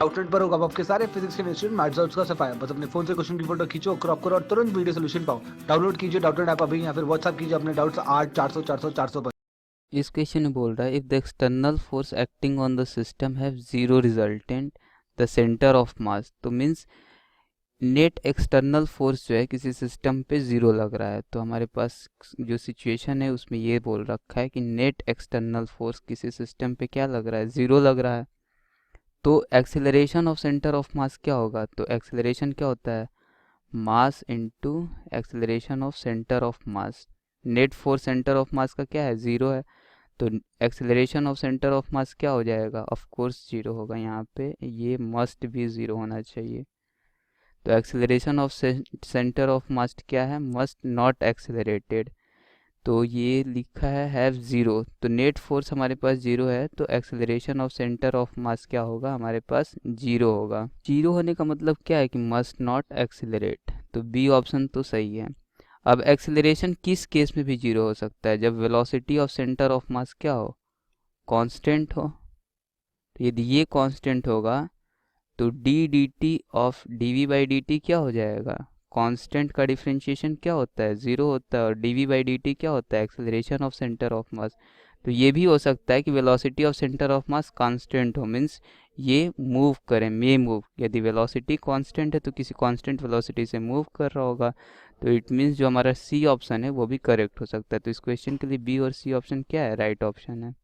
Doubtnut पर होगा आपके सारे फिजिक्स के इंस्टीट्यूट मैथ्स और उसका सफाया। बस अपने फोन से क्वेश्चन की फोटो खींचो, क्रॉप करो और तुरंत वीडियो सोल्यूशन पाओ। डाउनलोड कीजिए डाउटनेट ऐप अभी, या फिर व्हाट्सएप कीजिए अपने डाउट्स 8 400 400 400 पर। इस क्वेश्चन में बोल रहा है if the external force acting on the system have zero resultant the centre of mass. तो मीन्स नेट एक्सटर्नल फोर्स जो है किसी सिस्टम पे ज़ीरो लग रहा है। तो हमारे पास जो सिचुएशन है उसमें ये बोल रखा है कि नेट एक्सटर्नल फोर्स किसी सिस्टम पे क्या लग रहा है, ज़ीरो लग रहा है। तो एक्सेलरेशन ऑफ सेंटर ऑफ मास क्या होगा? तो एक्सेलरेशन क्या होता है? Mass into acceleration of centre of mass. Net force centre of मास का क्या है? ज़ीरो है। तो एक्सेलरेशन ऑफ सेंटर ऑफ मास क्या हो जाएगा? ऑफ कोर्स ज़ीरो होगा। यहाँ पे ये मस्ट भी ज़ीरो होना चाहिए। तो एक्सेलरेशन ऑफ सेंटर ऑफ मास क्या है? Must not accelerated. तो ये लिखा है हैव ज़ीरो। तो नेट फोर्स हमारे पास ज़ीरो है, तो एक्सेलरेशन ऑफ सेंटर ऑफ मास क्या होगा? हमारे पास ज़ीरो होगा। ज़ीरो होने का मतलब क्या है कि मस्ट नॉट एक्सेलरेट। तो बी ऑप्शन तो सही है। अब एक्सेलरेशन किस केस में भी ज़ीरो हो सकता है? जब वेलोसिटी ऑफ सेंटर ऑफ मास क्या हो? कांस्टेंट हो। तो यदि ये कांस्टेंट होगा तो d d t of d v by d t क्या हो जाएगा? कांस्टेंट का डिफरेंशिएशन क्या होता है? ज़ीरो होता है। और d v by d t क्या होता है? Acceleration of centre of mass. तो ये भी हो सकता है कि velocity of centre of mass constant हो, मीन्स ये मूव करें, मे मूव। यदि वेलोसिटी कांस्टेंट है तो किसी कांस्टेंट वेलोसिटी से मूव कर रहा होगा। तो इट मीन्स जो हमारा सी ऑप्शन है वो भी करेक्ट हो सकता है। तो इस क्वेश्चन के लिए बी और सी ऑप्शन क्या है? राइट ऑप्शन है।